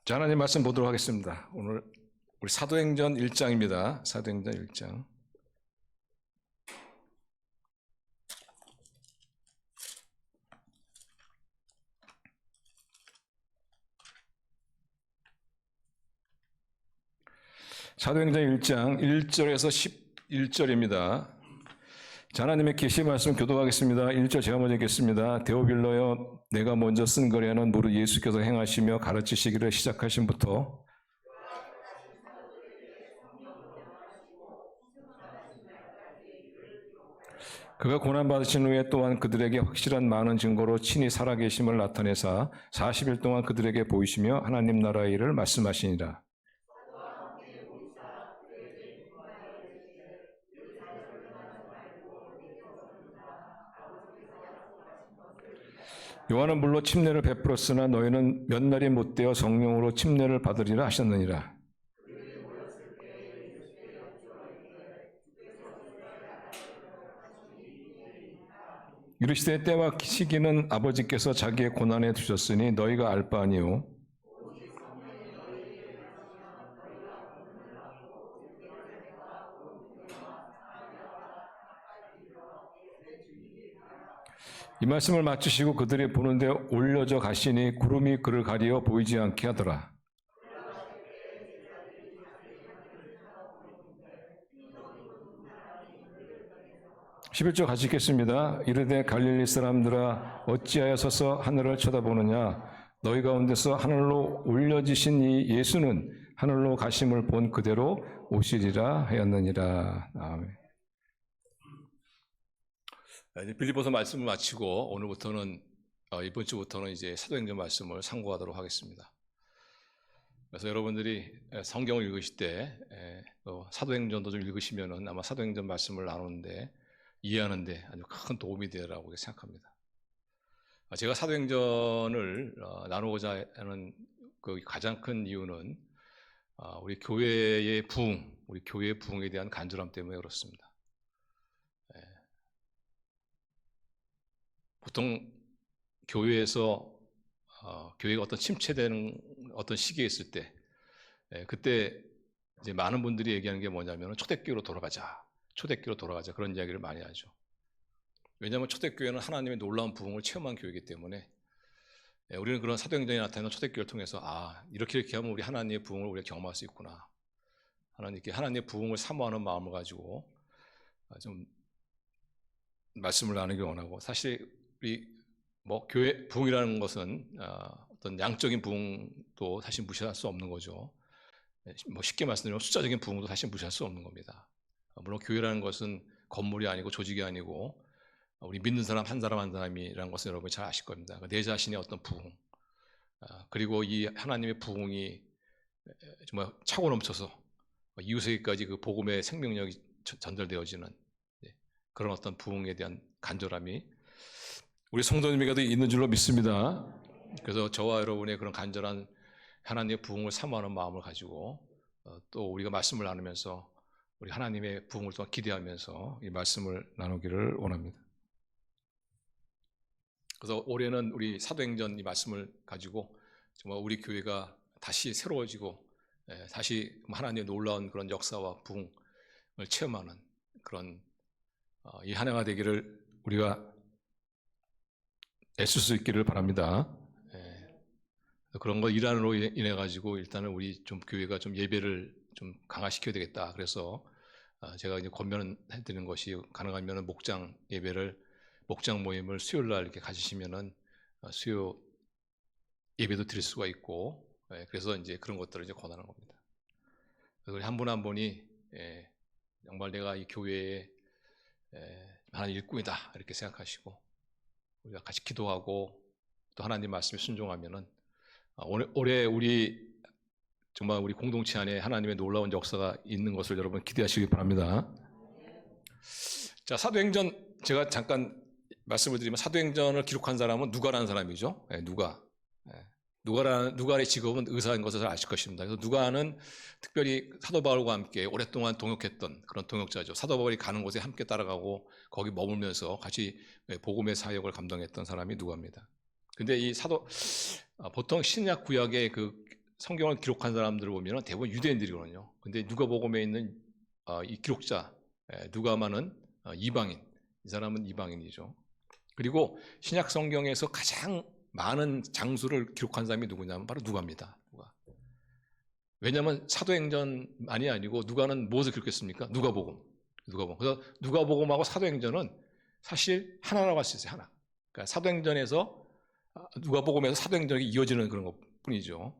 자, 하나님 말씀 보도록 하겠습니다. 오늘 우리 사도행전 1장입니다. 사도행전 1장. 사도행전 1장 1절에서 11절입니다. 자, 하나님의 계시 말씀 교독하겠습니다. 1절 제가 먼저 읽겠습니다. 데오빌로여, 내가 먼저 쓴 거래는 무릇 예수께서 행하시며 가르치시기를 시작하심부터 그가 고난받으신 후에 또한 그들에게 확실한 많은 증거로 친히 살아계심을 나타내사 40일 동안 그들에게 보이시며 하나님 나라의 일을 말씀하시니라. 요한은 물로 침례를 베풀었으나 너희는 몇 날이 못되어 성령으로 침례를 받으리라 하셨느니라. 이르시되 때와 시기는 아버지께서 자기의 고난에 두셨으니 너희가 알 바 아니요. 이 말씀을 마치시고 그들이 보는데 올려져 가시니 구름이 그를 가리어 보이지 않게 하더라. 11절 같이 읽겠습니다. 이르되 갈릴리 사람들아 어찌하여 서서 하늘을 쳐다보느냐. 너희 가운데서 하늘로 올려지신 이 예수는 하늘로 가심을 본 그대로 오시리라 하였느니라. 아멘. 빌립보서 말씀을 마치고 오늘부터는 이번 주부터는 이제 사도행전 말씀을 상고하도록 하겠습니다. 그래서 여러분들이 성경을 읽으실 때 사도행전도 좀 읽으시면은 아마 사도행전 말씀을 나누는데 이해하는데 아주 큰 도움이 되리라고 생각합니다. 제가 사도행전을 나누고자 하는 그 가장 큰 이유는 우리 교회의 부흥, 우리 교회의 부흥에 대한 간절함 때문에 그렇습니다. 보통 교회에서 교회가 어떤 침체되는 어떤 시기에 있을 때 그때 이제 많은 분들이 얘기하는 게 뭐냐면 초대교회로 돌아가자. 초대교회로 돌아가자. 그런 이야기를 많이 하죠. 왜냐하면 초대교회는 하나님의 놀라운 부흥을 체험한 교회이기 때문에 우리는 그런 사도행전에 나타나는 초대교회를 통해서 이렇게 하면 우리 하나님의 부흥을 우리가 경험할 수 있구나. 하나님의 부흥을 사모하는 마음을 가지고 좀 말씀을 나누기 원하고, 사실 우리 교회 부흥이라는 것은 어떤 양적인 부흥도 사실 무시할 수 없는 거죠. 쉽게 말씀드리면 숫자적인 부흥도 사실 무시할 수 없는 겁니다. 물론 교회라는 것은 건물이 아니고 조직이 아니고 우리 믿는 사람 한 사람 한 사람이라는 것은 여러분이 잘 아실 겁니다. 내 자신의 어떤 부흥, 그리고 이 하나님의 부흥이 정말 차고 넘쳐서 이웃에게까지 그 복음의 생명력이 전달되어지는 그런 어떤 부흥에 대한 간절함이 우리 성도님에게도 있는 줄로 믿습니다. 그래서 저와 여러분의 그런 간절한 하나님의 부흥을 사모하는 마음을 가지고 또 우리가 말씀을 나누면서 우리 하나님의 부흥을 또 기대하면서 이 말씀을 나누기를 원합니다. 그래서 올해는 우리 사도행전 이 말씀을 가지고 정말 우리 교회가 다시 새로워지고 다시 하나님의 놀라운 그런 역사와 부흥을 체험하는 그런 이 한 해가 되기를 우리가 애쓸 수 있기를 바랍니다. 그런 거 일환으로 인해 가지고 일단은 우리 좀 교회가 좀 예배를 좀 강화시켜야 되겠다. 그래서 제가 이제 권면을 해드리는 것이 가능하면은 목장 예배를, 목장 모임을 수요일 날 이렇게 가지시면은 수요 예배도 드릴 수가 있고, 그래서 이제 그런 것들을 이제 권하는 겁니다. 그래서 우리 한 분 한 분이 정말 내가 이 교회에 하나님 일꾼이다 이렇게 생각하시고 우리가 같이 기도하고 또 하나님 말씀에 순종하면은 올해 우리 정말 우리 공동체 안에 하나님의 놀라운 역사가 있는 것을 여러분 기대하시기 바랍니다. 자, 사도행전 제가 잠깐 말씀을 드리면 사도행전을 기록한 사람은 누가라는 사람이죠. 누가의 직업은 의사인 것을 잘 아실 것입니다. 그래서 누가는 특별히 사도 바울과 함께 오랫동안 동역했던 그런 동역자죠. 사도 바울이 가는 곳에 함께 따라가고 거기 머물면서 같이 복음의 사역을 감당했던 사람이 누가입니다. 근데 이 보통 신약 구약의 그 성경을 기록한 사람들을 보면 대부분 유대인들이거든요. 근데 누가복음에 있는 이 기록자 누가만은 이방인, 이 사람은 이방인이죠. 그리고 신약 성경에서 가장 많은 장수를 기록한 사람이 누구냐면 바로 누가입니다. 누가. 왜냐하면 사도행전만이 아니고 누가는 무엇을 기록했습니까? 누가복음. 그래서 누가복음하고 사도행전은 사실 하나라고 할 수 있어요. 하나. 그러니까 사도행전에서 누가복음에서 사도행전이 이어지는 그런 것뿐이죠.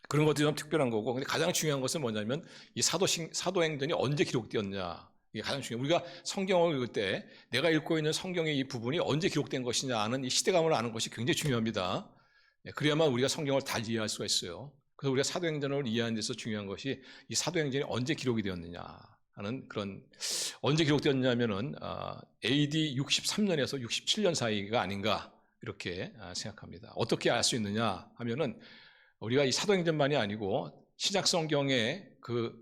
그런 것들이 좀 특별한 거고, 근데 가장 중요한 것은 뭐냐면 이 사도행전이 언제 기록되었냐, 이게 가장 중요해요. 우리가 성경을 읽을 때 내가 읽고 있는 성경의 이 부분이 언제 기록된 것이냐 하는 이 시대감을 아는 것이 굉장히 중요합니다. 그래야만 우리가 성경을 잘 이해할 수가 있어요. 그래서 우리가 사도행전을 이해하는 데서 중요한 것이 이 사도행전이 언제 기록이 되었느냐 하는 그런, 언제 기록되었냐면은 AD 63년에서 67년 사이가 아닌가 이렇게 생각합니다. 어떻게 알 수 있느냐 하면은 우리가 이 사도행전만이 아니고 신약 성경의 그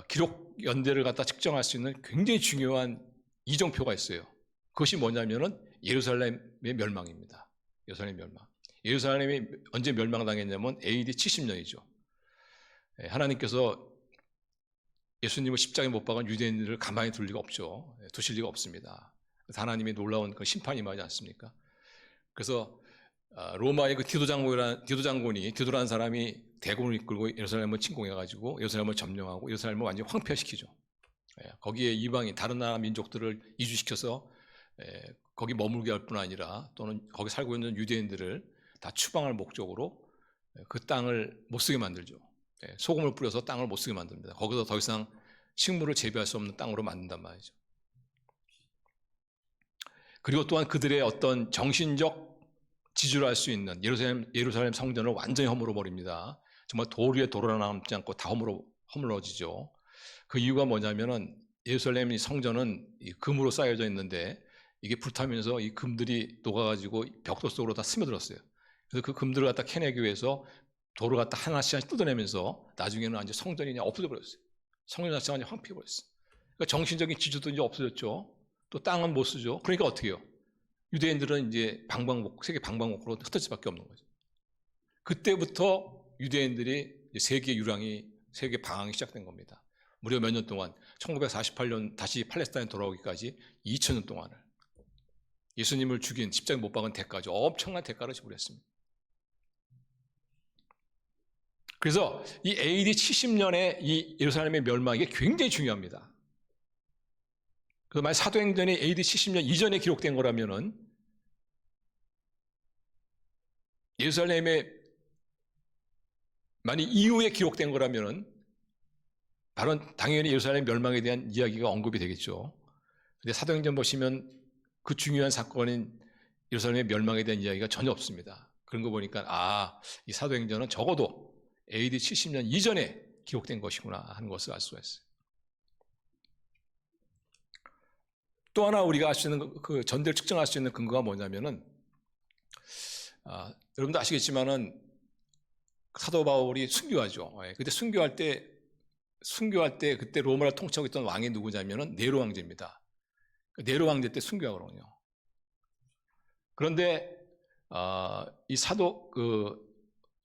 기록 연대를 갖다 측정할 수 있는 굉장히 중요한 이정표가 있어요. 그것이 뭐냐면은 예루살렘의 멸망입니다. 예루살렘 멸망. 예루살렘이 언제 멸망당했냐면 AD 70년이죠. 하나님께서 예수님을 십자가에 못 박은 유대인들을 가만히 둘 리가 없죠. 두실 리가 없습니다. 하나님의 놀라운 그 심판이 임하지 않습니까? 그래서 로마의 그 디도라는 사람이 대군을 이끌고 예루살렘을 침공해가지고 예루살렘을 점령하고 예루살렘을 완전히 황폐화시키죠. 거기에 이방인 다른 나라 민족들을 이주시켜서 거기 머물게 할 뿐 아니라 또는 거기 살고 있는 유대인들을 다 추방할 목적으로 그 땅을 못 쓰게 만들죠. 소금을 뿌려서 땅을 못 쓰게 만듭니다. 거기서 더 이상 식물을 재배할 수 없는 땅으로 만든단 말이죠. 그리고 또한 그들의 어떤 정신적 지주를 할 수 있는 예루살렘 성전을 완전히 허물어 버립니다. 정말 돌 위에 돌 하나 남지 않고 다 허물어지죠. 그 이유가 뭐냐면은 예루살렘 성전은 금으로 쌓여져 있는데 이게 불타면서 이 금들이 녹아가지고 벽돌 속으로 다 스며들었어요. 그래서 그 금들을 갖다 캐내기 위해서 돌을 갖다 하나씩 뜯어내면서 나중에는 완전 성전이 그냥 없어져 버렸어요. 성전 자체가 완전 황폐해 버렸어요. 그러니까 정신적인 지주도 이제 없어졌죠. 또 땅은 못 쓰죠. 그러니까 어떻게 해요? 유대인들은 이제 세계 방방곡곡으로 흩어질 수밖에 없는 거죠. 그때부터 유대인들이 세계 방황이 시작된 겁니다. 무려 몇 년 동안 1948년 다시 팔레스타인 돌아오기까지 2000년 동안을 예수님을 죽인 십자가에 못 박은 대가죠. 엄청난 대가를 지불했습니다. 그래서 이 AD 70년의 이 예루살렘의 멸망이 굉장히 중요합니다. 그 만약 사도행전이 AD 70년 이전에 기록된 거라면은 예루살렘에 만약 이후에 기록된 거라면은 바로 당연히 예루살렘 멸망에 대한 이야기가 언급이 되겠죠. 근데 사도행전 보시면 그 중요한 사건인 예루살렘의 멸망에 대한 이야기가 전혀 없습니다. 그런 거 보니까 이 사도행전은 적어도 AD 70년 이전에 기록된 것이구나 하는 것을 알 수가 있어요. 또 하나 우리가 알 수 있는 그 전대를 측정할 수 있는 근거가 뭐냐면은 여러분도 아시겠지만은 사도 바울이 순교하죠. 그때 순교할 때 그때 로마를 통치하고 있던 왕이 누구냐면은 네로 황제입니다. 네로 황제 때 순교하거든요. 그런데 이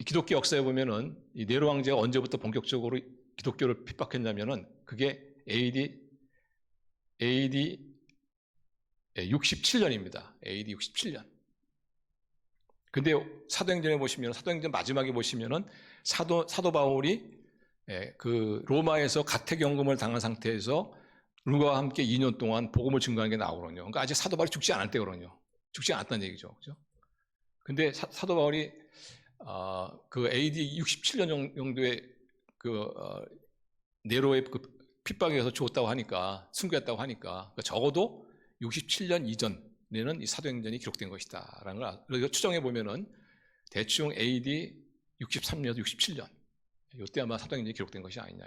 기독교 역사에 보면은 이 네로 황제가 언제부터 본격적으로 기독교를 핍박했냐면은 그게 AD 67년입니다. AD 67년. 근데 사도행전 마지막에 보시면은 사도 바울이 그 로마에서 가택연금을 당한 상태에서 루가와 함께 2년 동안 복음을 증거하는 게 나오거든요. 그러니까 아직 사도 바울이 죽지 않을 때거든요. 죽지 않았다는 얘기죠. 그죠? 근데 사도 바울이 그 AD 67년 정도의 네로의 그 핍박에 의해서 죽었다고 하니까, 순교했다고 하니까, 적어도 67년 이전에는 이 사도행전이 기록된 것이다. 라는 걸 추정해보면은 대충 AD 63년, 67년. 이때 아마 사도행전이 기록된 것이 아니냐.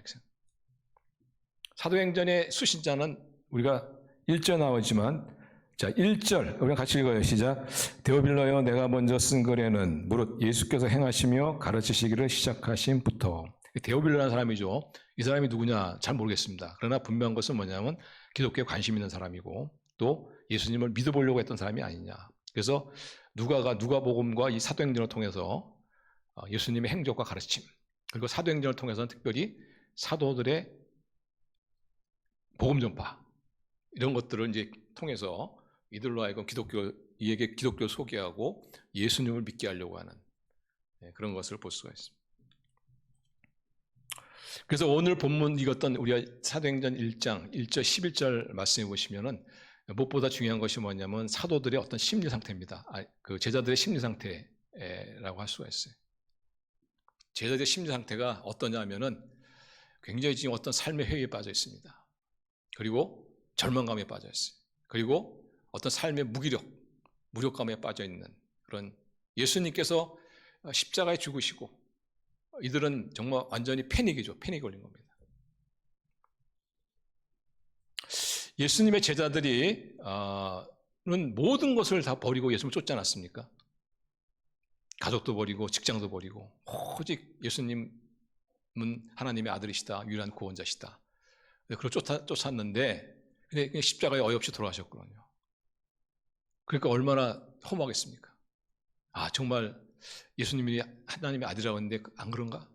사도행전의 수신자는 우리가 1절 나오지만, 자, 1절, 우리 같이 읽어요. 시작. 데오빌러여 내가 먼저 쓴 글에는 무릇 예수께서 행하시며 가르치시기를 시작하심부터. 데오빌러라는 사람이죠. 이 사람이 누구냐 잘 모르겠습니다. 그러나 분명한 것은 뭐냐면 기독교에 관심 있는 사람이고 또 예수님을 믿어보려고 했던 사람이 아니냐. 그래서 누가복음과 이 사도행전을 통해서 예수님의 행적과 가르침, 그리고 사도행전을 통해서는 특별히 사도들의 복음 전파, 이런 것들을 이제 통해서 이들로 하여금 이에게 기독교를 소개하고 예수님을 믿게 하려고 하는 그런 것을 볼 수가 있습니다. 그래서 오늘 본문 읽었던 우리가 사도행전 1장 1절 11절 말씀해 보시면은 무엇보다 중요한 것이 뭐냐면 사도들의 어떤 심리 상태입니다. 그 제자들의 심리 상태라고 할 수가 있어요. 제자들의 심리 상태가 어떠냐면은 굉장히 지금 어떤 삶의 회의에 빠져 있습니다. 그리고 절망감에 빠져 있어요. 그리고 어떤 삶의 무력감에 빠져 있는 그런, 예수님께서 십자가에 죽으시고 이들은 정말 완전히 패닉이죠. 패닉이 걸린 겁니다. 예수님의 제자들이 모든 것을 다 버리고 예수님을 쫓지 않았습니까? 가족도 버리고 직장도 버리고 오직 예수님은 하나님의 아들이시다, 유일한 구원자시다. 그걸 쫓았는데 그냥 십자가에 어이없이 돌아가셨거든요. 그러니까 얼마나 허무하겠습니까? 정말 예수님이 하나님의 아들이라고 했는데 안 그런가?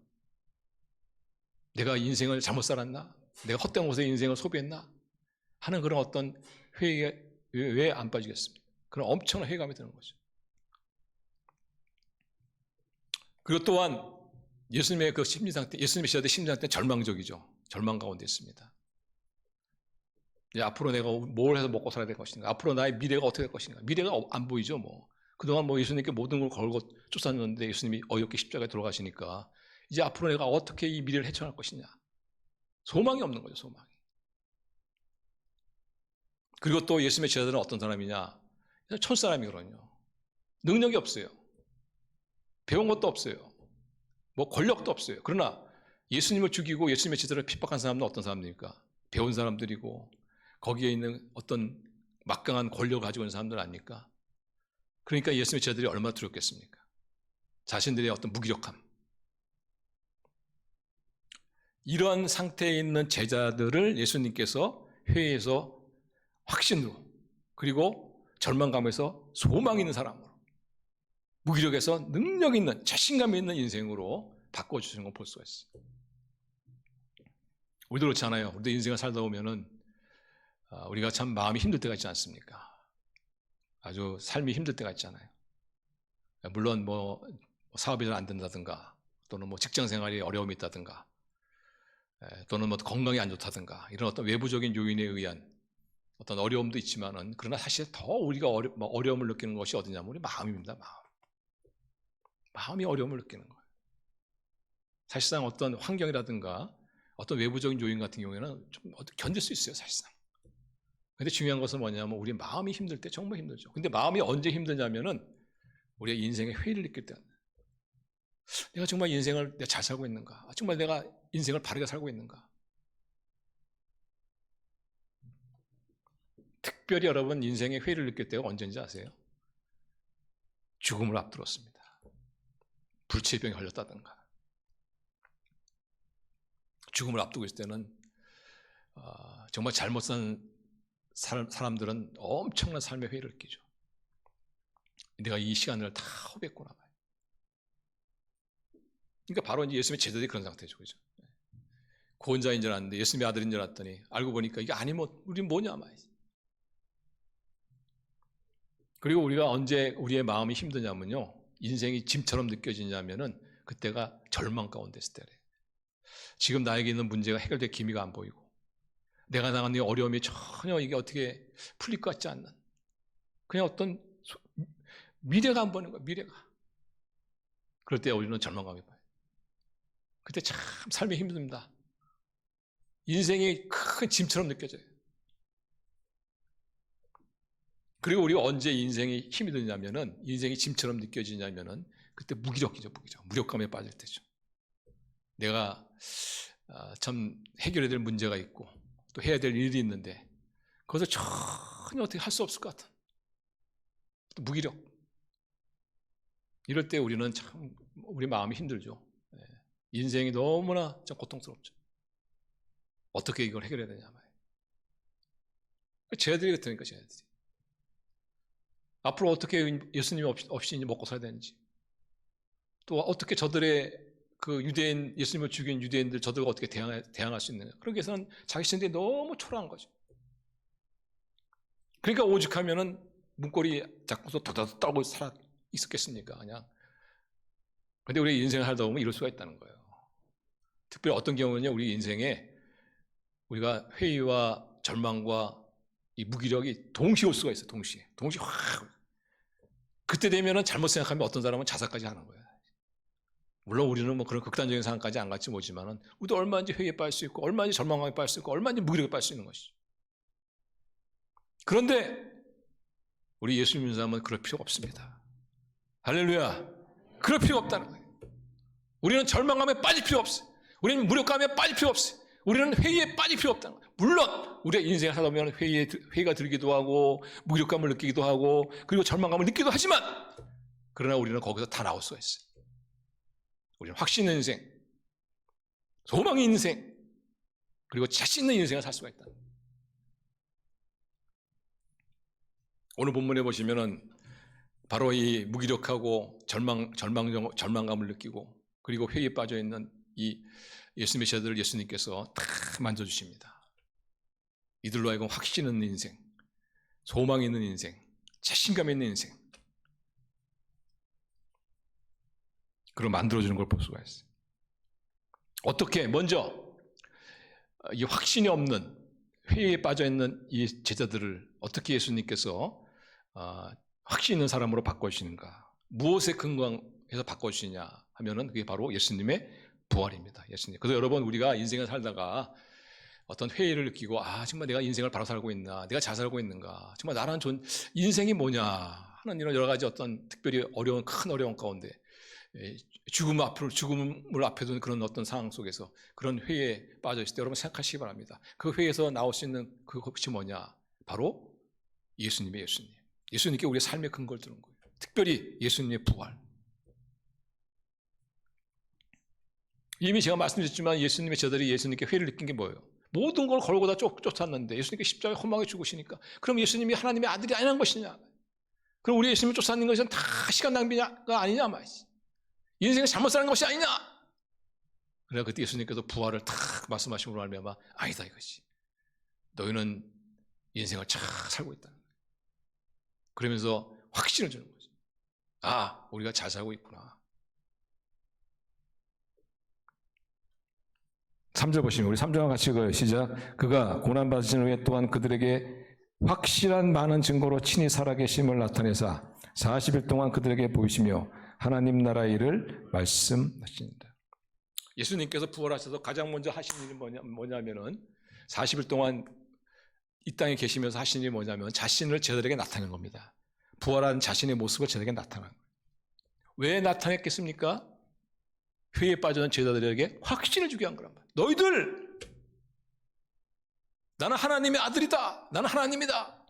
내가 인생을 잘못 살았나? 내가 헛된 곳에 인생을 소비했나? 하는 그런 어떤 회의에 왜 안 빠지겠습니까? 그런 엄청난 회의감이 드는 거죠. 그리고 또한 예수님의 그 심리 상태, 예수님의 제자들의 심리 상태는 절망적이죠. 절망 가운데 있습니다. 앞으로 내가 뭘 해서 먹고 살아야 될 것인가? 앞으로 나의 미래가 어떻게 될 것인가? 미래가 안 보이죠, 뭐. 그동안 예수님께 모든 걸 걸고 쫓았는데 예수님이 어이없게 십자가에 돌아가시니까 이제 앞으로 내가 어떻게 이 미래를 헤쳐나갈 것이냐? 소망이 없는 거죠, 소망이. 그리고 또 예수님의 제자들은 어떤 사람이냐? 촌사람이거든요. 능력이 없어요. 배운 것도 없어요. 권력도 없어요. 그러나 예수님을 죽이고 예수님의 제자들을 핍박한 사람은 어떤 사람들입니까? 배운 사람들이고 거기에 있는 어떤 막강한 권력을 가지고 있는 사람들 아닙니까? 그러니까 예수님의 제자들이 얼마나 두렵겠습니까? 자신들의 어떤 무기력함. 이러한 상태에 있는 제자들을 예수님께서 회의에서 확신으로, 그리고 절망감에서 소망 있는 사람으로, 무기력에서 능력 있는, 자신감 있는 인생으로 바꿔주시는 걸 볼 수가 있어요. 우리도 그렇잖아요. 우리도 인생을 살다 보면은 우리가 참 마음이 힘들 때가 있지 않습니까? 아주 삶이 힘들 때가 있잖아요. 물론 사업이 잘 안 된다든가, 또는 직장 생활에 어려움이 있다든가, 또는 건강이 안 좋다든가, 이런 어떤 외부적인 요인에 의한 어떤 어려움도 있지만은, 그러나 사실 더 우리가 어려움을 느끼는 것이 어디냐면 우리 마음입니다. 마음이 어려움을 느끼는 거예요. 사실상 어떤 환경이라든가 어떤 외부적인 요인 같은 경우에는 좀 견딜 수 있어요, 사실상. 근데 중요한 것은 뭐냐면 우리 마음이 힘들 때 정말 힘들죠. 근데 마음이 언제 힘드냐면은 우리가 인생의 회의를 느낄 때, 내가 정말 인생을 내가 잘 살고 있는가? 정말 내가 인생을 바르게 살고 있는가? 특별히 여러분 인생의 회의를 느낄 때가 언제인지 아세요? 죽음을 앞두었습니다. 불치병에 걸렸다든가, 죽음을 앞두고 있을 때는 정말 잘못 산 사람들은 엄청난 삶의 회의를 느끼죠. 내가 이 시간을 다 허비했구나. 그러니까 바로 이제 예수님의 제자들이 그런 상태죠, 그죠? 구원자인 줄 알았는데 예수님의 아들인 줄 알았더니 알고 보니까 이게 아니면 우린 뭐냐 말이지. 그리고 우리가 언제 우리의 마음이 힘드냐면요, 인생이 짐처럼 느껴지냐면은 그때가 절망 가운데 있을 때래. 지금 나에게 있는 문제가 해결될 기미가 안 보이고, 내가 당한 이 어려움이 전혀 이게 어떻게 풀릴 것 같지 않는, 그냥 어떤 미래가 안 보이는 거야, 미래가. 그럴 때 우리는 절망감이 봐요. 그때 참 삶이 힘듭니다. 인생이 큰 짐처럼 느껴져요. 그리고 우리가 언제 인생이 힘이 드냐면은, 인생이 짐처럼 느껴지냐면은 그때 무기력이죠, 무력감에 빠질 때죠. 내가 참 해결해야 될 문제가 있고 또 해야 될 일이 있는데 그것을 전혀 어떻게 할 수 없을 것 같은 또 무기력. 이럴 때 우리는 참 우리 마음이 힘들죠. 인생이 너무나 좀 고통스럽죠. 어떻게 이걸 해결해야 되냐 말이에요. 쟤들이 그렇다니까, 쟤들이. 앞으로 어떻게 예수님 없이 먹고 살아야 되는지, 또 어떻게 저들의 그 유대인, 예수님을 죽인 유대인들 저들과 어떻게 대항할 수 있느냐. 그러기 위해서는 자기 신들이 너무 초라한 거죠. 그러니까 오죽하면은 문고리 잡고서 도다도 떨고 살아 있었겠습니까? 그냥. 근데 우리 인생을 살다 보면 이럴 수가 있다는 거예요. 특별히 어떤 경우는요, 우리 인생에 우리가 회의와 절망과 이 무기력이 동시에 올 수가 있어요. 동시에 확. 그때 되면은 잘못 생각하면 어떤 사람은 자살까지 하는 거예요. 물론 우리는 뭐 그런 극단적인 상황까지 안 갔지 모지만은 우리도 얼마든지 회의에 빠질 수 있고, 얼마든지 절망감에 빠질 수 있고, 얼마든지 무기력에 빠질 수 있는 것이죠. 그런데 우리 예수 믿는 사람은 그럴 필요가 없습니다. 할렐루야. 그럴 필요가 없다는 거예요. 우리는 절망감에 빠질 필요 없어요. 우리는 무력감에 빠질 필요 없어요. 우리는 회의에 빠질 필요 없다는 거예요. 물론 우리가 인생을 하다 보면 회의가 들기도 하고 무력감을 느끼기도 하고 그리고 절망감을 느끼기도 하지만, 그러나 우리는 거기서 다 나올 수가 있어요. 우리는 확신 있는 인생, 소망의 인생, 그리고 자신 있는 인생을 살 수가 있다. 오늘 본문에 보시면은 바로 이 무기력하고 절망감을 느끼고 그리고 회의에 빠져 있는 이 예수님의 제자들을 예수님께서 다 만져주십니다. 이들로 하여금 확신 있는 인생, 소망 있는 인생, 자신감 있는 인생, 그걸 만들어주는 걸 볼 수가 있어요. 어떻게? 먼저 이 확신이 없는, 회의에 빠져있는 이 제자들을 어떻게 예수님께서 확신 있는 사람으로 바꿔주시는가? 무엇에 근거해서 바꿔주시냐 하면은 그게 바로 예수님의 부활입니다. 예수님. 그래서 여러분, 우리가 인생을 살다가 어떤 회의를 느끼고, 정말 내가 인생을 바로 살고 있나? 내가 잘 살고 있는가? 정말 나라는 인생이 뭐냐? 하는 이런 여러 가지 어떤 특별히 큰 어려운 가운데 죽음을 앞에 두는 그런 어떤 상황 속에서 그런 회의에 빠져 있을 때 여러분 생각하시기 바랍니다. 그 회의에서 나올 수 있는 그것이 뭐냐? 바로 예수님의 예수님. 예수님께 우리의 삶의 근거를 두는 거예요. 특별히 예수님의 부활. 이미 제가 말씀드렸지만 예수님의 제자들이 예수님께 회의를 느낀 게 뭐예요? 모든 걸 걸고 다 쫓았는데 예수님께 십자가에 험하게 죽으시니까 그럼 예수님이 하나님의 아들이 아니란 것이냐? 그럼 우리 예수님을 쫓아다니는 것은 다 시간 낭비가 아니냐 말이지. 인생을 잘못 사는 것이 아니냐? 그래서 그때 예수님께서 부활을 탁 말씀하심으로 말미암아 아니다 이것이. 너희는 인생을 잘 살고 있다. 그러면서 확신을 주는 거죠. 우리가 잘 살고 있구나. 3절 보시면 우리 3절과 같이 읽어요. 시작. 그가 고난받으신 후에 또한 그들에게 확실한 많은 증거로 친히 살아계심을 나타내사 40일 동안 그들에게 보이시며 하나님 나라의 일을 말씀하십니다. 예수님께서 부활하셔서 가장 먼저 하신 일이 뭐냐면은 40일 동안 이 땅에 계시면서 하신 일이 뭐냐면 자신을 제자들에게 나타낸 겁니다. 부활한 자신의 모습을 제자들에게 나타난 거예요. 왜 나타냈겠습니까? 회의에 빠져있는 제자들에게 확신을 주게 한 거란 말이에요. 너희들, 나는 하나님의 아들이다. 나는 하나님이다.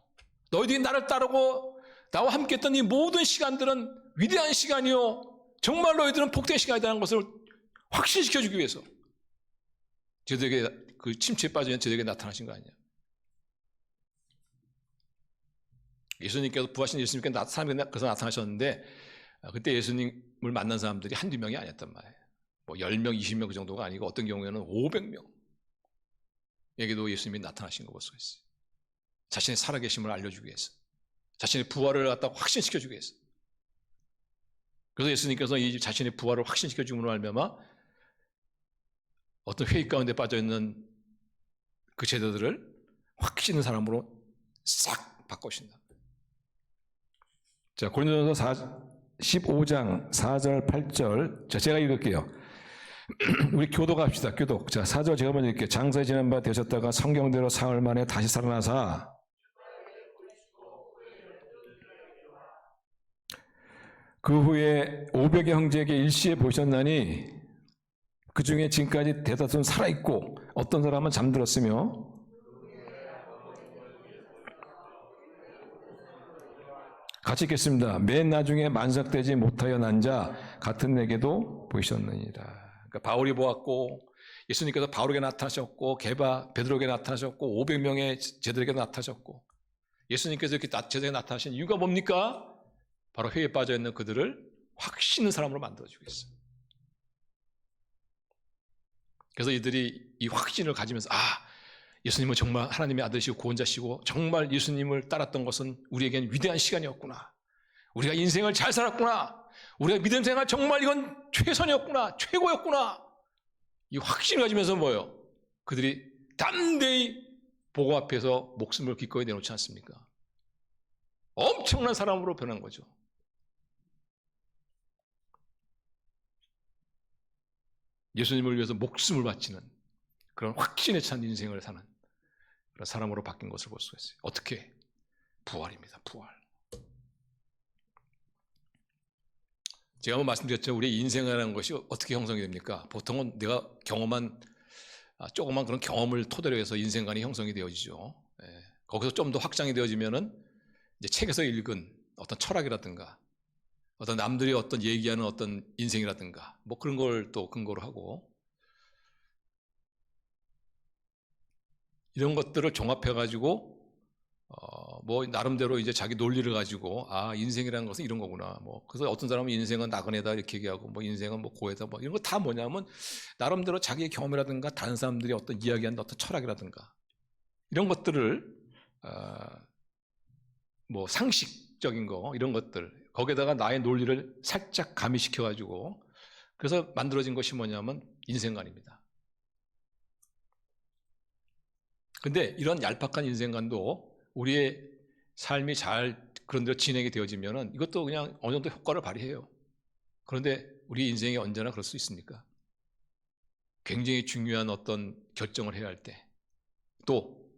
너희들이 나를 따르고 나와 함께 했던 이 모든 시간들은 위대한 시간이요, 정말 너희들은 복된 시간이라는 것을 확신시켜주기 위해서 제자들에게, 그 침체에 빠져있는 제자들에게 나타나신 거 아니냐. 예수님께서 부활하신 예수님께 그래서 나타나셨는데 그때 예수님을 만난 사람들이 한두 명이 아니었단 말이에요. 뭐 10명, 20명 그 정도가 아니고 어떤 경우에는 500명에게도 예수님이 나타나신 거 볼 수가 있어요. 자신의 살아계심을 알려주기 위해서, 자신의 부활을 갖다 확신시켜주기 위해서. 그래서 예수님께서 이 자신의 부활을 확신시켜줌으로 말미암아 어떤 회의 가운데 빠져있는 그 제자들을 확신 있는 사람으로 싹 바꾸신다. 자, 고린도전서 15장 4절 8절 제가 읽을게요. 우리 교독 합시다. 교독. 자, 4절 제가 먼저 읽을게요. 장사에 지난 바 되셨다가 성경대로 사흘 만에 다시 살아나사 그 후에 500의 형제에게 일시에 보셨나니 그 중에 지금까지 대다수는 살아있고 어떤 사람은 잠들었으며 같이 읽겠습니다. 맨 나중에 만삭되지 못하여 난 자 같은 내게도 보이셨느니라. 그러니까 바울이 보았고 예수님께서 바울에게 나타나셨고 베드로에게 나타나셨고 500명의 제자들에게 나타나셨고 예수님께서 이렇게 제자에게 나타나신 이유가 뭡니까? 바로 회의에 빠져있는 그들을 확신의 사람으로 만들어주겠어요. 그래서 이들이 이 확신을 가지면서 예수님은 정말 하나님의 아들이시고 구원자시고 정말 예수님을 따랐던 것은 우리에겐 위대한 시간이었구나. 우리가 인생을 잘 살았구나. 우리가 믿음 생활 정말 이건 최선이었구나. 최고였구나. 이 확신을 가지면서 뭐예요? 그들이 담대히 보고 앞에서 목숨을 기꺼이 내놓지 않습니까? 엄청난 사람으로 변한 거죠. 예수님을 위해서 목숨을 바치는 그런 확신에 찬 인생을 사는 그런 사람으로 바뀐 것을 볼 수가 있어요. 어떻게? 부활입니다. 부활. 제가 한번 말씀드렸죠. 우리의 인생이라는 것이 어떻게 형성이 됩니까? 보통은 내가 경험한 조그만 그런 경험을 토대로 해서 인생관이 형성이 되어지죠. 거기서 좀 더 확장이 되어지면은 이제 책에서 읽은 어떤 철학이라든가 어떤 남들이 어떤 얘기하는 어떤 인생이라든가 뭐 그런 걸 또 근거로 하고 이런 것들을 종합해가지고 뭐 나름대로 이제 자기 논리를 가지고 인생이라는 것은 이런 거구나. 뭐 그래서 어떤 사람은 인생은 나그네다 이렇게 얘기하고 뭐 인생은 뭐 고해다 뭐 이런 거 다 뭐냐면 나름대로 자기의 경험이라든가 다른 사람들이 어떤 이야기하는 어떤 철학이라든가 이런 것들을 뭐 상식적인 거 이런 것들 거기에다가 나의 논리를 살짝 가미시켜 가지고 그래서 만들어진 것이 뭐냐면 인생관입니다. 근데 이런 얄팍한 인생관도 우리의 삶이 잘 그런 대로 진행이 되어지면은 이것도 그냥 어느 정도 효과를 발휘해요. 그런데 우리 인생이 언제나 그럴 수 있습니까? 굉장히 중요한 어떤 결정을 해야 할 때, 또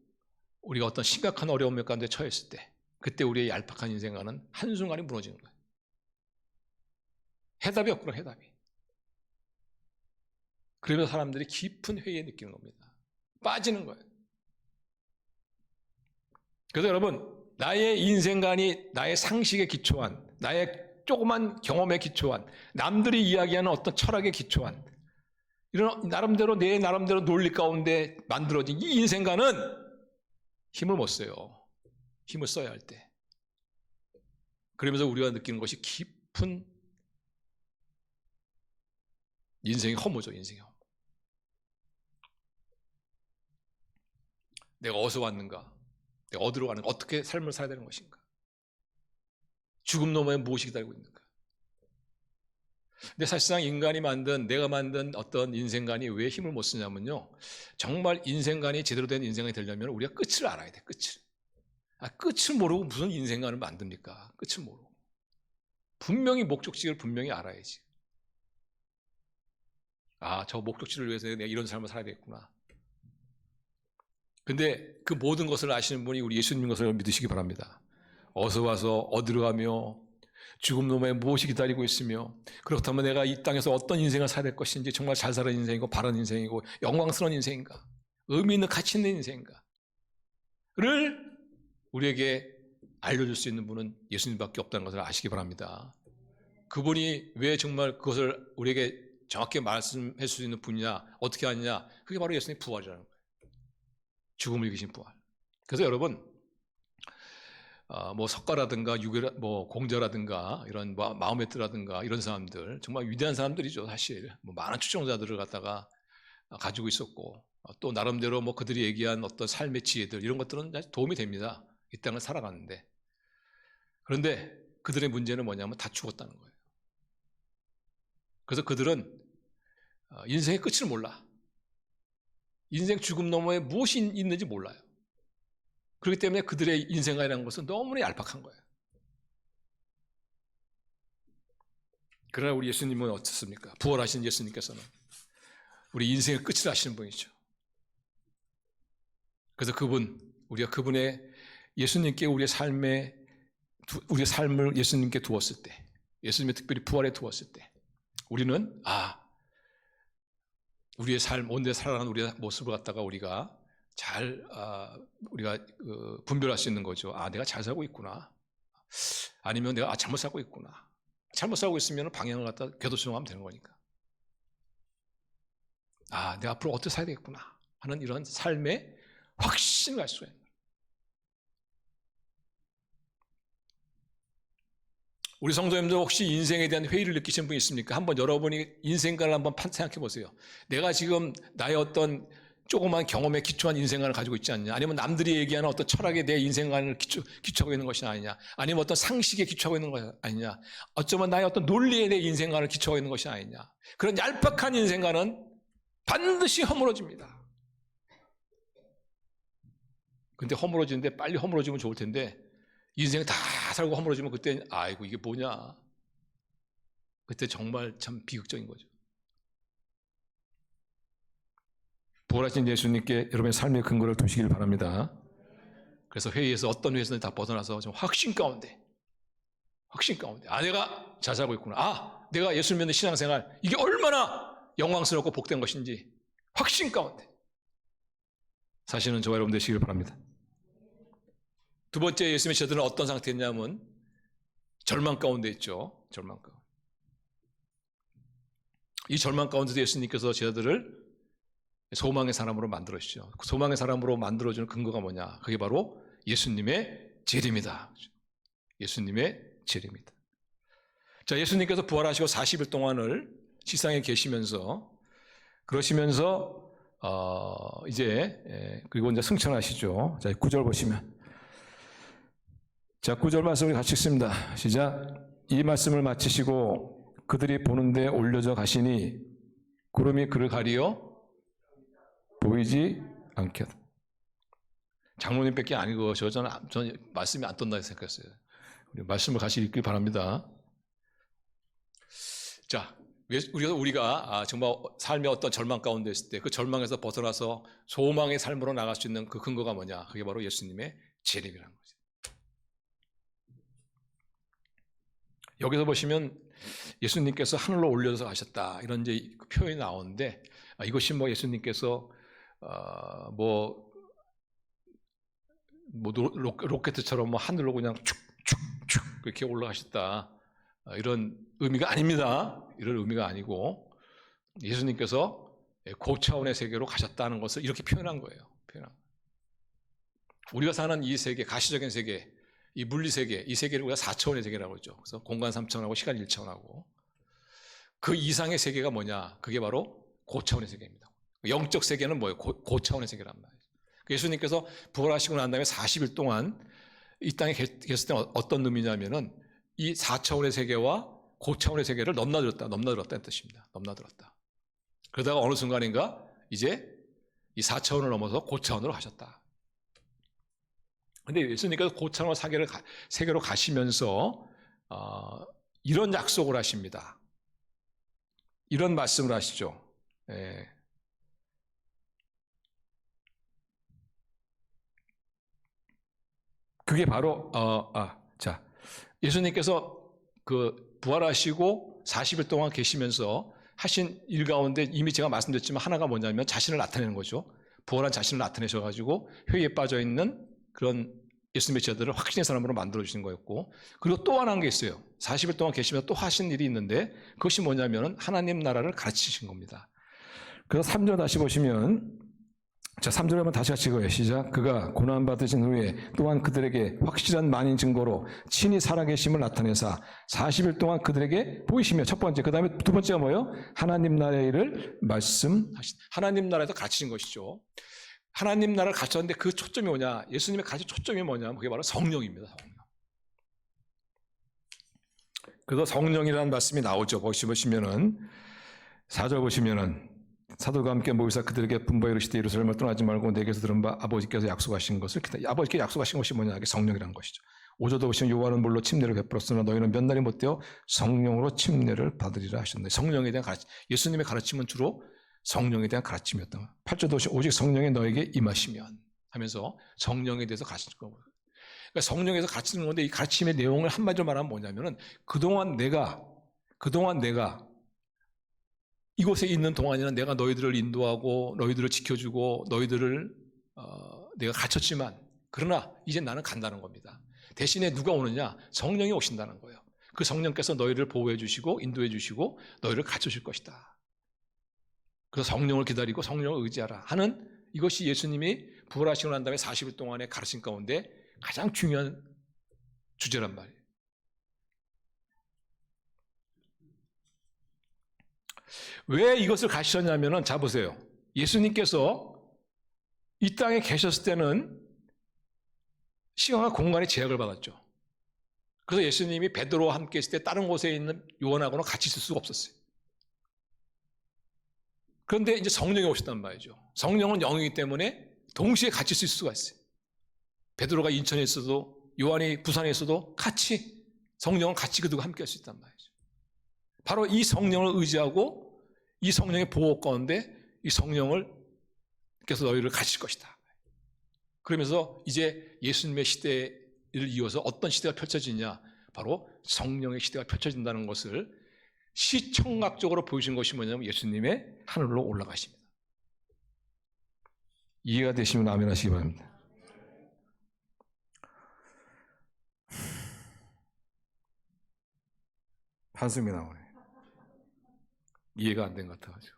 우리가 어떤 심각한 어려움 몇 가운데 처했을 때, 그때 우리의 얄팍한 인생관은 한순간에 무너지는 거예요. 해답이 없구나, 해답이. 그러면서 사람들이 깊은 회의에 느끼는 겁니다. 빠지는 거예요. 그래서 여러분, 나의 인생관이 나의 상식에 기초한, 나의 조그만 경험에 기초한, 남들이 이야기하는 어떤 철학에 기초한, 이런 나름대로 내 나름대로 논리 가운데 만들어진 이 인생관은 힘을 못 써요. 힘을 써야 할 때. 그러면서 우리가 느끼는 것이 깊은 인생의 허무죠, 인생의 허무. 내가 어디서 왔는가? 내가 어디로 가는가? 어떻게 삶을 살아야 되는 것인가? 죽음 너머에 무엇이 기다리고 있는가? 근데 사실상 인간이 만든, 내가 만든 어떤 인생관이 왜 힘을 못 쓰냐면요. 정말 인생관이 제대로 된 인생이 되려면 우리가 끝을 알아야 돼, 끝을. 끝을 모르고 무슨 인생관을 만듭니까? 끝을 모르고. 분명히 목적지를 분명히 알아야지. 저 목적지를 위해서 내가 이런 삶을 살아야 되겠구나. 근데 그 모든 것을 아시는 분이 우리 예수님인 것을 믿으시기 바랍니다. 어서 와서 어디로 가며 죽음 너머에 무엇이 기다리고 있으며 그렇다면 내가 이 땅에서 어떤 인생을 살아야 될 것인지 정말 잘 사는 인생이고 바른 인생이고 영광스러운 인생인가 의미 있는 가치 있는 인생인가 를 우리에게 알려줄 수 있는 분은 예수님밖에 없다는 것을 아시기 바랍니다. 그분이 왜 정말 그것을 우리에게 정확히 말씀해 줄 수 있는 분이냐 어떻게 하느냐 그게 바로 예수님의 부활이라는 거예요. 죽음을 이기신 부활. 그래서 여러분 뭐 석가라든가 뭐 공자라든가 이런 마호메트라든가 이런 사람들 정말 위대한 사람들이죠. 사실 뭐 많은 추종자들을 갖다가 가지고 있었고 또 나름대로 뭐 그들이 얘기한 어떤 삶의 지혜들 이런 것들은 도움이 됩니다. 이 땅을 살아가는데 그런데 그들의 문제는 뭐냐면 다 죽었다는 거예요. 그래서 그들은 인생의 끝을 몰라. 인생 죽음 너머에 무엇이 있는지 몰라요. 그렇기 때문에 그들의 인생이라는 것은 너무나 얄팍한 거예요. 그러나 우리 예수님은 어떻습니까? 부활하신 예수님께서는 우리 인생의 끝을 아시는 분이죠. 그래서 우리가 그분의 예수님께 우리의 삶을 예수님께 두었을 때, 예수님의 특별히 부활에 두었을 때, 우리는 우리의 삶, 온데 살아가는 우리의 모습을 갖다가 우리가 분별할 수 있는 거죠. 내가 잘 살고 있구나. 아니면 내가 잘못 살고 있구나. 잘못 살고 있으면 방향을 갖다 궤도수정하면 되는 거니까. 내가 앞으로 어떻게 살아야 되겠구나 하는 이런 삶의 확신을 갈 수가 있는 거예요. 우리 성도님들 혹시 인생에 대한 회의를 느끼신 분 있습니까? 한번 여러분이 인생관을 한번 생각해 보세요. 내가 지금 나의 어떤 조그만 경험에 기초한 인생관을 가지고 있지 않냐? 아니면 남들이 얘기하는 어떤 철학에 내 인생관을 기초하고 있는 것이 아니냐? 아니면 어떤 상식에 기초하고 있는 것이 아니냐? 어쩌면 나의 어떤 논리에 내 인생관을 기초하고 있는 것이 아니냐? 그런 얄팍한 인생관은 반드시 허물어집니다. 근데 허물어지는데 빨리 허물어지면 좋을 텐데 인생 다 살고 허물어지면 그때 아이고 이게 뭐냐? 그때 정말 참 비극적인 거죠. 부활하신 예수님께 여러분의 삶의 근거를 두시길 바랍니다. 그래서 회의에서 어떤 회의에서는 다 벗어나서 좀 확신 가운데 내가 잘 살고 있구나. 내가 예수 믿는 신앙생활 이게 얼마나 영광스럽고 복된 것인지 확신 가운데 사실은 저와 여러분 되시길 바랍니다. 두 번째 예수님의 제자들은 어떤 상태였냐면 절망 가운데 있죠. 절망 가운데. 이 절망 가운데서 예수님께서 제자들을 소망의 사람으로 만들어주시죠. 소망의 사람으로 만들어주는 근거가 뭐냐? 그게 바로 예수님의 재림이다. 예수님의 재림이다. 자, 예수님께서 부활하시고 40일 동안을 지상에 계시면서 그러시면서 그리고 이제 승천하시죠. 자, 9절 보시면. 자, 9절 말씀을 같이 읽습니다. 시작. 이 말씀을 마치시고 그들이 보는데 올려져 가시니 구름이 그를 가리어 보이지 않게 하다. 장로님밖에 아니고 저는 말씀이 안 떴나 생각했어요. 말씀을 같이 읽길 바랍니다. 자, 우리가 정말 삶의 어떤 절망 가운데 있을 때 그 절망에서 벗어나서 소망의 삶으로 나갈 수 있는 그 근거가 뭐냐? 그게 바로 예수님의 재림이라는 거죠. 여기서 보시면 예수님께서 하늘로 올려서 가셨다 이런 이제 표현이 나오는데 이것이 뭐 예수님께서 로켓처럼 하늘로 그냥 축축축 이렇게 올라가셨다 이런 의미가 아닙니다. 이런 의미가 아니고 예수님께서 고차원의 세계로 가셨다는 것을 이렇게 표현한 거예요. 우리가 사는 이 세계, 가시적인 세계, 이 물리세계, 이 세계를 우리가 4차원의 세계라고 그러죠. 그래서 공간 3차원하고 시간 1차원하고 그 이상의 세계가 뭐냐? 그게 바로 고차원의 세계입니다. 영적 세계는 뭐예요? 고차원의 세계란 말이에요. 예수님께서 부활하시고 난 다음에 40일 동안 이 땅에 계셨을 때 어떤 의미냐면은 이 4차원의 세계와 고차원의 세계를 넘나들었다는 뜻입니다. 넘나들었다. 그러다가 어느 순간인가 이제 이 4차원을 넘어서 고차원으로 가셨다. 근데 예수님께서 고차원 세계로 가시면서 이런 약속을 하십니다. 이런 말씀을 하시죠. 그게 바로 자, 예수님께서 그 부활하시고 40일 동안 계시면서 하신 일 가운데 이미 제가 말씀드렸지만 하나가 뭐냐면 자신을 나타내는 거죠. 부활한 자신을 나타내셔가지고 회의에 빠져있는 그런 예수님의 제자들을 확신의 사람으로 만들어주신 거였고, 그리고 또 하나 한 게 있어요. 40일 동안 계시면서 또 하신 일이 있는데 그것이 뭐냐면 하나님 나라를 가르치신 겁니다. 그래서 3절 다시 보시면, 자, 3절 한번 다시 같이 읽어요. 시작. 그가 고난받으신 후에 또한 그들에게 확실한 만인 증거로 친히 살아계심을 나타내사 40일 동안 그들에게 보이시며, 첫 번째. 그 다음에 두 번째가 뭐예요? 하나님 나라의 일을 말씀하신, 하나님 나라에서 가르치신 것이죠. 하나님 나라를 가르쳤는데 그 초점이 뭐냐? 예수님의 가르친 초점이 뭐냐? 그게 바로 성령입니다. 성령. 그래서 성령이라는 말씀이 나오죠. 보시면은 4절 보시면은 사도가 함께 모이사 그들에게 분부하여 이르시되 예루살렘을 떠나지 말고 내게서 들은 바 아버지께서 약속하신 것을 아버지께 약속하신 것이 뭐냐? 그게 성령이라는 것이죠. 5절도 보시면 요한은 물로 침례를 베풀었으나 너희는 몇 날이 못되어 성령으로 침례를 받으리라 하셨는데, 성령에 대한 가르침, 예수님의 가르침은 주로 성령에 대한 가르침이었다. 8절도 보시면 오직 성령이 너에게 임하시면 하면서 성령에 대해서 가르치는 거고, 그러니까 성령에서 가르치는 건데 이 가르침의 내용을 한마디로 말하면 뭐냐면은 그동안 내가 이곳에 있는 동안에는 내가 너희들을 인도하고 너희들을 지켜주고 너희들을 내가 가르쳤지만, 그러나 이제 나는 간다는 겁니다. 대신에 누가 오느냐? 성령이 오신다는 거예요. 그 성령께서 너희를 보호해 주시고 인도해 주시고 너희를 가르쳐 줄 것이다. 그래서 성령을 기다리고 성령을 의지하라 하는, 이것이 예수님이 부활하시고 난 다음에 40일 동안의 가르침 가운데 가장 중요한 주제란 말이에요. 왜 이것을 가시셨냐면은, 자 보세요. 예수님께서 이 땅에 계셨을 때는 시간과 공간의 제약을 받았죠. 그래서 예수님이 베드로와 함께 있을 때 다른 곳에 있는 요한하고는 같이 있을 수가 없었어요. 그런데 이제 성령이 오셨단 말이죠. 성령은 영이기 때문에 동시에 같이 있을 수가 있어요. 베드로가 인천에 있어도 요한이 부산에 있어도 같이, 성령은 같이 그들과 함께 할 수 있단 말이죠. 바로 이 성령을 의지하고 이 성령의 보호 가운데 이 성령을께서 너희를 가실 것이다. 그러면서 이제 예수님의 시대를 이어서 어떤 시대가 펼쳐지냐, 바로 성령의 시대가 펼쳐진다는 것을 시청각적으로 보여준 것이 뭐냐면 예수님의 하늘로 올라가십니다. 이해가 되시면 아멘 하시기 바랍니다. 한숨이 나오네. 이해가 안 된 것 같아가지고.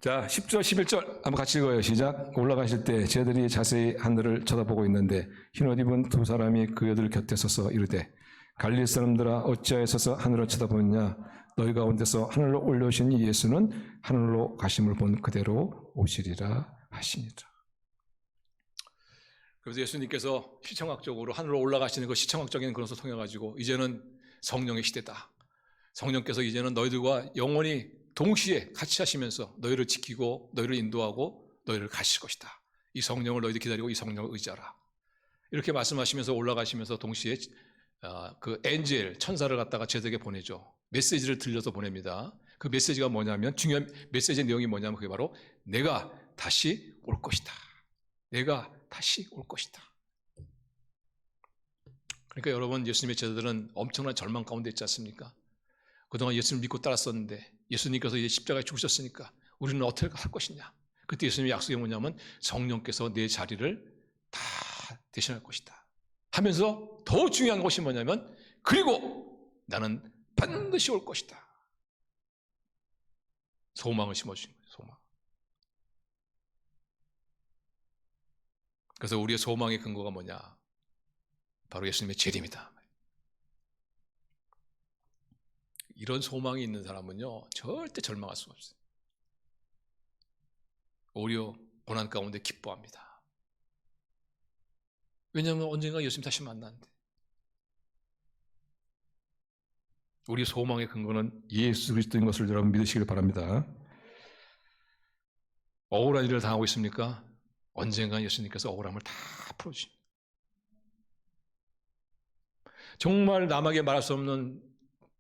자, 10절, 11절 한번 같이 읽어요. 시작. 올라가실 때 제들이 자세히 하늘을 쳐다보고 있는데 흰옷 입은 두 사람이 그들 곁에 서서 이르되 갈릴리 사람들아 어찌하여 서서 하늘을 쳐다보느냐 너희 가운데서 하늘로 올려오신 이 예수는 하늘로 가심을 본 그대로 오시리라 하시니라. 그래서 예수님께서 시청학적으로 하늘로 올라가시는 그 시청학적인 그런 것을 통해 가지고 이제는 성령의 시대다. 성령께서 이제는 너희들과 영원히 동시에 같이 하시면서 너희를 지키고 너희를 인도하고 너희를 가실 것이다. 이 성령을 너희들 기다리고 이 성령을 의지하라. 이렇게 말씀하시면서 올라가시면서 동시에 그 엔젤 천사를 갖다가 제자에게 보내죠. 메시지를 들려서 보냅니다. 그 메시지가 뭐냐면, 중요한 메시지의 내용이 뭐냐면 그게 바로 내가 다시 올 것이다. 내가 다시 올 것이다. 그러니까 여러분, 예수님의 제자들은 엄청난 절망 가운데 있지 않습니까? 그동안 예수님을 믿고 따랐었는데 예수님께서 이제 십자가에 죽으셨으니까 우리는 어떻게 할 것이냐. 그때 예수님의 약속이 뭐냐면 성령께서 내 자리를 다 대신할 것이다 하면서 더 중요한 것이 뭐냐면 그리고 나는 반드시 올 것이다. 소망을 심어주신 거예요. 소망. 그래서 우리의 소망의 근거가 뭐냐? 바로 예수님의 재림이다. 이런 소망이 있는 사람은요 절대 절망할 수가 없어요. 오히려 고난 가운데 기뻐합니다. 왜냐하면 언젠가 예수님 다시 만나는데. 우리 소망의 근거는 예수 그리스도인 것을 여러분 믿으시길 바랍니다. 억울한 일을 당하고 있습니까? 언젠가 예수님께서 억울함을 다 풀어주십니다. 정말 남에게 말할 수 없는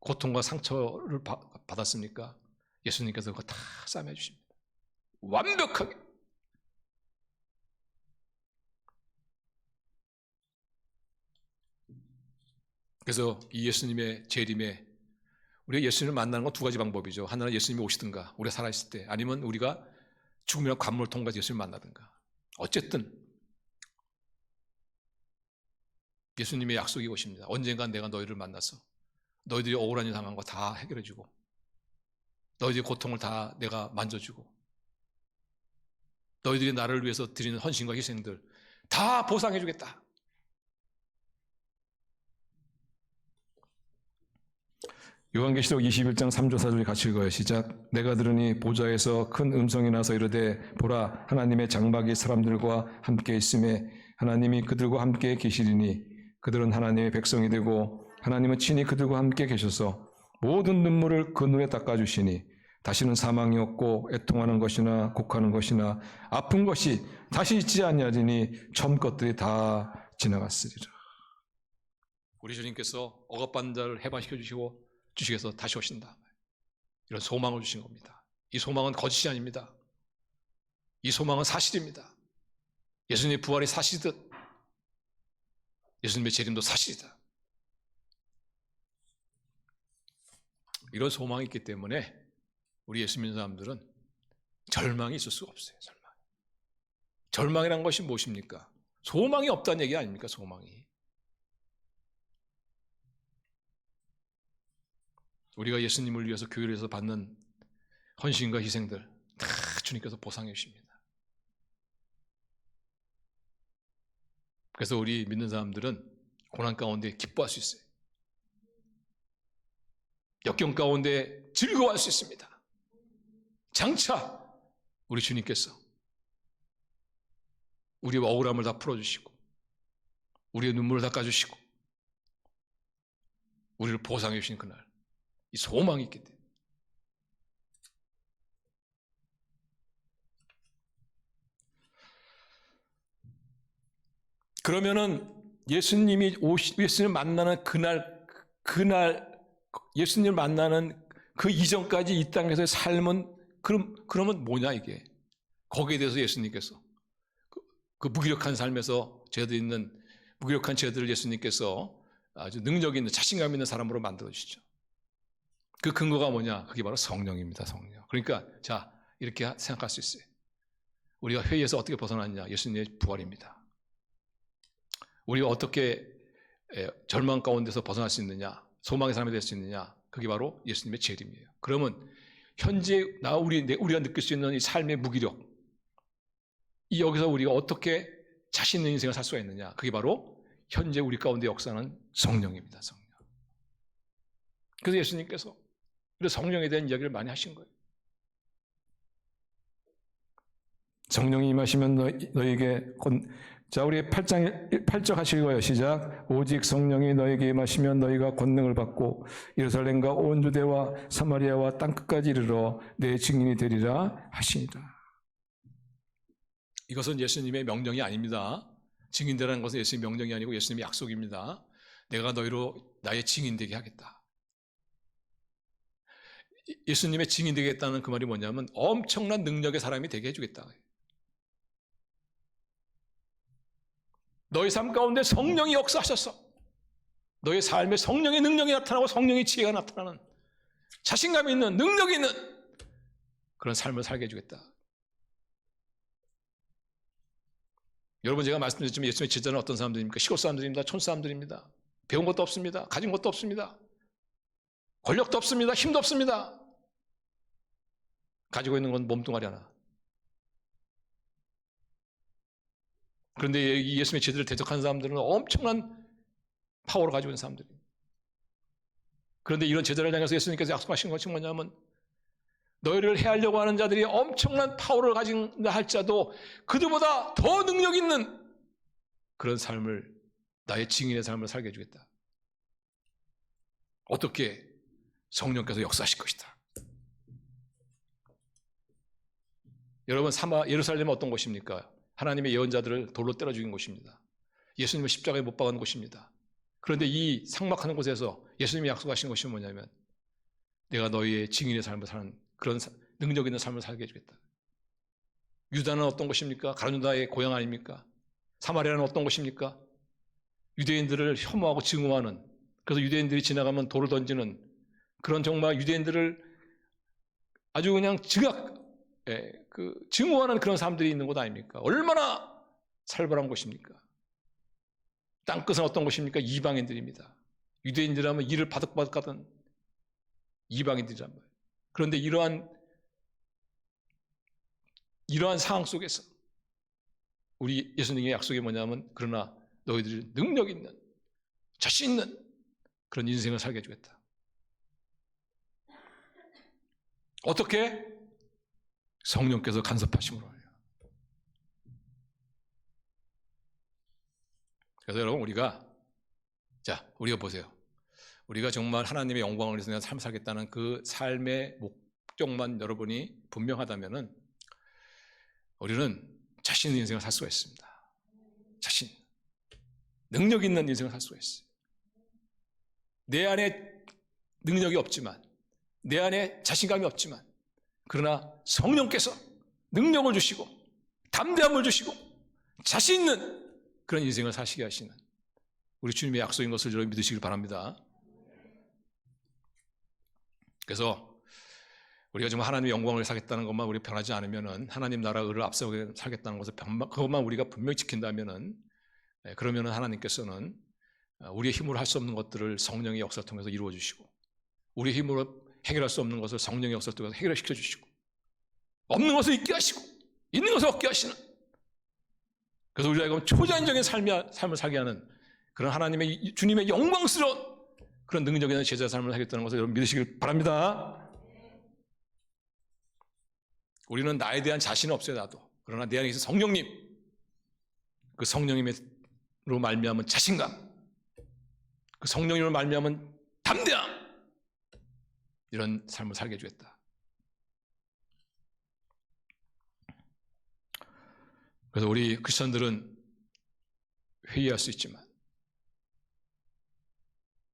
고통과 상처를 받았습니까? 예수님께서 그거 다 싸매 주십니다. 완벽하게. 그래서 이 예수님의 재림에 우리가 예수님을 만나는 건 두 가지 방법이죠. 하나는 예수님이 오시든가 우리가 살아있을 때, 아니면 우리가 죽음이나 관문을 통과해서 예수님을 만나든가. 어쨌든 예수님의 약속이 오십니다. 언젠간 내가 너희를 만나서 너희들이 억울한 일 당한 거 다 해결해주고 너희들의 고통을 다 내가 만져주고 너희들이 나를 위해서 드리는 헌신과 희생들 다 보상해주겠다. 요한계시록 21장 3절 4절 같이 읽어요. 시작. 내가 들으니 보좌에서 큰 음성이 나서 이르되 보라 하나님의 장막이 사람들과 함께 있음에 하나님이 그들과 함께 계시리니 그들은 하나님의 백성이 되고 하나님은 친히 그들과 함께 계셔서 모든 눈물을 그 눈에 닦아주시니 다시는 사망이 없고 애통하는 것이나 곡하는 것이나 아픈 것이 다시 있지 아니하리니 처음 것들이 다 지나갔으리라. 우리 주님께서 억압받는 자를 해방시켜 주시고 주시겠어 다시 오신다. 이런 소망을 주신 겁니다. 이 소망은 거짓이 아닙니다. 이 소망은 사실입니다. 예수님의 부활이 사실이듯 예수님의 재림도 사실이다. 이런 소망이 있기 때문에 우리 예수 믿는 사람들은 절망이 있을 수가 없어요. 절망이란 것이 무엇입니까? 소망이 없다는 얘기 아닙니까? 소망이. 우리가 예수님을 위해서 교회를 위해서 받는 헌신과 희생들 다 주님께서 보상해 주십니다. 그래서 우리 믿는 사람들은 고난 가운데 기뻐할 수 있어요. 역경 가운데 즐거워할 수 있습니다. 장차 우리 주님께서 우리의 억울함을 다 풀어주시고 우리의 눈물을 닦아주시고 우리를 보상해 주신 그날, 이 소망이 있기 때문에. 그러면은 예수님을 만나는 그날 예수님을 만나는 그 이전까지 이 땅에서의 삶은 그러면 뭐냐 이게? 거기에 대해서 예수님께서 그 무기력한 삶에서 죄도 있는 무기력한 죄들을 예수님께서 아주 능력 있는 자신감 있는 사람으로 만들어 주시죠. 그 근거가 뭐냐? 그게 바로 성령입니다. 성령. 그러니까 자, 이렇게 생각할 수 있어요. 우리가 회의에서 어떻게 벗어났냐? 예수님의 부활입니다. 우리가 어떻게 절망 가운데서 벗어날 수 있느냐? 소망의 사람이 될 수 있느냐? 그게 바로 예수님의 재림이에요. 그러면 현재 우리가 느낄 수 있는 이 삶의 무기력, 이 여기서 우리가 어떻게 자신 있는 인생을 살 수가 있느냐? 그게 바로 현재 우리 가운데 역사하는 성령입니다. 성령. 그래서 예수님께서 성령에 대한 이야기를 많이 하신 거예요. 성령이 임하시면 너에게 자, 우리 8절 하실 거예요. 시작. 오직 성령이 너에게 임하시면 너희가 권능을 받고 예루살렘과 온 유대와 사마리아와 땅끝까지 이르러 내 증인이 되리라 하시니라. 이것은 예수님의 명령이 아닙니다. 증인되라는 것은 예수님의 명령이 아니고 예수님의 약속입니다. 내가 너희로 나의 증인 되게 하겠다. 예수님의 증인 되겠다는 그 말이 뭐냐면 엄청난 능력의 사람이 되게 해주겠다. 너희 삶 가운데 성령이 역사하셔서 너희 삶에 성령의 능력이 나타나고 성령의 지혜가 나타나는 자신감 있는 능력 있는 그런 삶을 살게 해주겠다. 여러분, 제가 말씀드렸지만 예수님의 제자는 어떤 사람들입니까? 시골 사람들입니다. 촌 사람들입니다. 배운 것도 없습니다. 가진 것도 없습니다. 권력도 없습니다. 힘도 없습니다. 가지고 있는 건 몸뚱아리 하나. 그런데 이 예수님의 제자를 대적하는 사람들은 엄청난 파워를 가지고 있는 사람들입니다. 그런데 이런 제자를 향해서 예수님께서 약속하신 것이 뭐냐면 너희를 해하려고 하는 자들이 엄청난 파워를 가진다 할지라도 그들보다 더 능력 있는 그런 삶을, 나의 증인의 삶을 살게 해주겠다. 어떻게? 성령께서 역사하실 것이다. 여러분, 예루살렘은 어떤 곳입니까? 하나님의 예언자들을 돌로 때려 죽인 곳입니다. 예수님을 십자가에 못 박은 곳입니다. 그런데 이 삭막한 곳에서 예수님이 약속하신 것이 뭐냐면 내가 너희의 증인의 삶을 사는 그런 능력 있는 삶을 살게 해주겠다. 유다는 어떤 곳입니까? 가룟유다의 고향 아닙니까? 사마리아는 어떤 곳입니까? 유대인들을 혐오하고 증오하는, 그래서 유대인들이 지나가면 돌을 던지는 그런 정말 유대인들을 아주 그냥 증오하는 그런 사람들이 있는 곳 아닙니까? 얼마나 살벌한 곳입니까? 땅끝은 어떤 곳입니까? 이방인들입니다. 유대인들이라면 이를 바득바득 하던 이방인들이란 말이에요. 그런데 이러한 상황 속에서 우리 예수님의 약속이 뭐냐면 그러나 너희들이 능력 있는, 자신 있는 그런 인생을 살게 해주겠다. 어떻게? 성령께서 간섭하심으로. 그래서 여러분, 우리가 보세요. 우리가 정말 하나님의 영광을 위해서 삶을 살겠다는 그 삶의 목적만 여러분이 분명하다면은 우리는 자신 있는 인생을 살 수가 있습니다. 자신, 능력 있는 인생을 살 수가 있어요. 내 안에 능력이 없지만, 내 안에 자신감이 없지만, 그러나 성령께서 능력을 주시고 담대함을 주시고 자신 있는 그런 인생을 사시게 하시는 우리 주님의 약속인 것을 여러분 믿으시길 바랍니다. 그래서 우리가 정말 하나님의 영광을 살겠다는 것만 우리가 변하지 않으면은, 하나님 나라 의를 앞세우게 살겠다는 것을 그것만 우리가 분명히 지킨다면은, 그러면은 하나님께서는 우리의 힘으로 할 수 없는 것들을 성령의 역사를 통해서 이루어 주시고, 우리의 힘으로 해결할 수 없는 것을 성령의 역사를 통해서 해결시켜 주시고, 없는 것을 있게 하시고 있는 것을 얻게 하시는, 그래서 우리가 초자연적인 삶을 살게 하는 그런 하나님의, 주님의 영광스러운 그런 능력 있는 제자의 삶을 하겠다는 것을 여러분 믿으시길 바랍니다. 우리는 나에 대한 자신은 없어요, 나도. 그러나 내 안에 있는 성령님, 그 성령님으로 말미암은 자신감, 그 성령님으로 말미암은 담대함, 이런 삶을 살게 해주겠다. 그래서 우리 크리스천들은 회의할 수 있지만,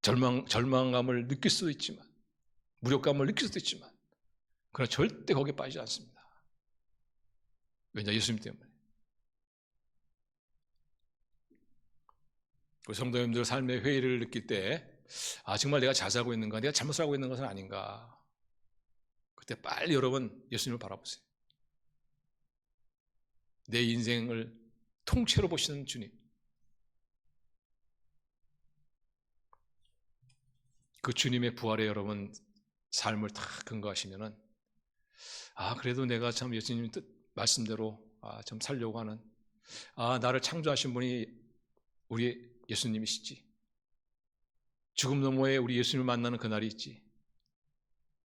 절망감을 느낄 수도 있지만, 무력감을 느낄 수도 있지만, 그러나 절대 거기에 빠지지 않습니다. 왜냐? 예수님 때문에. 우리 성도님들 삶의 회의를 느낄 때, 정말 내가 자세하고 있는가? 내가 잘못 살고 있는 것은 아닌가? 그때 빨리 여러분 예수님을 바라보세요. 내 인생을 통째로 보시는 주님. 그 주님의 부활에 여러분 삶을 다 근거하시면은, 그래도 내가 참 예수님 뜻 말씀대로 참 살려고 하는, 나를 창조하신 분이 우리 예수님이시지. 죽음 너머에 우리 예수님을 만나는 그날이 있지.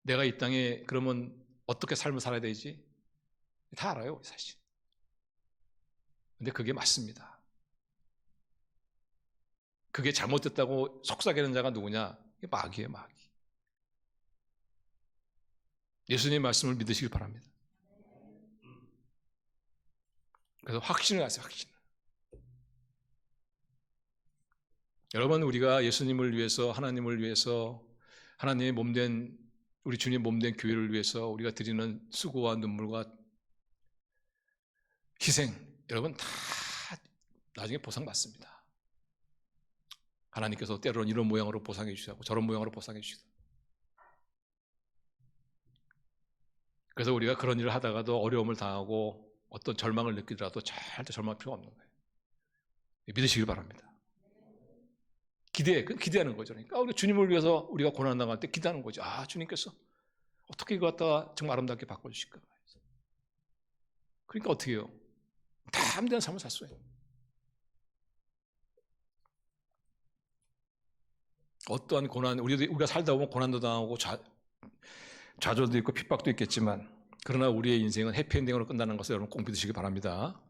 내가 이 땅에 그러면 어떻게 삶을 살아야 되지? 다 알아요, 사실. 근데 그게 맞습니다. 그게 잘못됐다고 속삭이는 자가 누구냐? 이게 마귀예요, 마귀. 예수님의 말씀을 믿으시길 바랍니다. 그래서 확신을 하세요, 확신을. 여러분, 우리가 예수님을 위해서, 하나님을 위해서, 하나님의 몸된, 우리 주님 몸된 교회를 위해서 우리가 드리는 수고와 눈물과 희생, 여러분 다 나중에 보상받습니다. 하나님께서 때로는 이런 모양으로 보상해 주시고 저런 모양으로 보상해 주시고, 그래서 우리가 그런 일을 하다가도 어려움을 당하고 어떤 절망을 느끼더라도 절대 절망할 필요가 없는 거예요. 믿으시길 바랍니다. 기대하는 거죠. 그러니까 우리 주님을 위해서 우리가 고난 당할 때 기대하는 거죠. 주님께서 어떻게 이거 갖다가 정말 아름답게 바꿔주실까? 그러니까 어떻게 해요? 담대한 삶을 살 수 있어요. 어떠한 고난, 우리가 살다 보면 고난도 당하고 좌절도 있고 핍박도 있겠지만, 그러나 우리의 인생은 해피엔딩으로 끝나는 것을 여러분 꼭 믿으시기 바랍니다.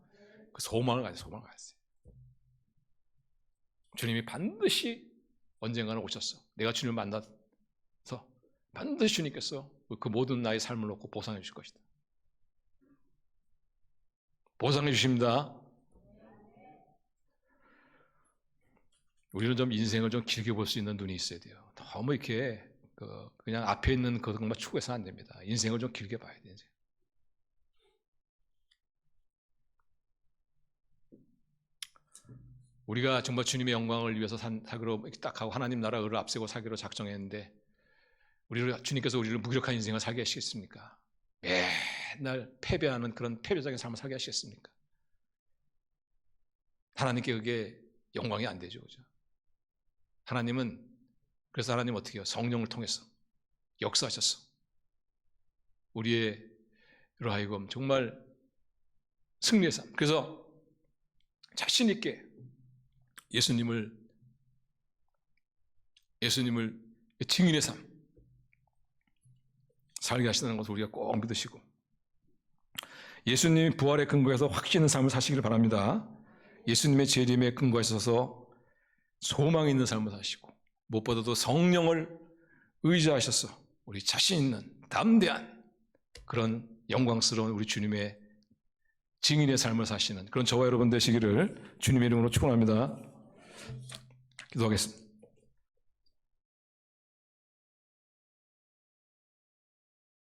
그 소망을 가지세요. 소망을 가지세요. 주님이 반드시 언젠가는 오셨어. 내가 주님을 만나서 반드시 주님께서 그 모든 나의 삶을 놓고 보상해 주실 것이다. 보상해 주십니다. 우리는 좀 인생을 좀 길게 볼 수 있는 눈이 있어야 돼요. 너무 이렇게 그냥 앞에 있는 것만 추구해서 안 됩니다. 인생을 좀 길게 봐야 돼요. 우리가 정말 주님의 영광을 위해서 살기로 딱 하고 하나님 나라를 앞세고 살기로 작정했는데, 주님께서 우리를 무기력한 인생을 살게 하시겠습니까? 맨날 패배하는 그런 패배적인 삶을 살게 하시겠습니까? 하나님께 그게 영광이 안 되죠, 그죠? 그래서 하나님 어떻게 해요? 성령을 통해서 역사하셨어. 우리로 하여금 정말 승리의 삶. 그래서 자신 있게 예수님을 증인의 삶 살게 하시는 것을 우리가 꼭 믿으시고, 예수님이 부활의 근거에서 확신 있는 삶을 사시기를 바랍니다. 예수님의 재림에 근거하셔서 소망 있는 삶을 사시고, 무엇보다도 성령을 의지하셔서 우리 자신 있는 담대한 그런 영광스러운 우리 주님의 증인의 삶을 사시는 그런 저와 여러분 되시기를 주님의 이름으로 축원합니다. 기도하겠습니다.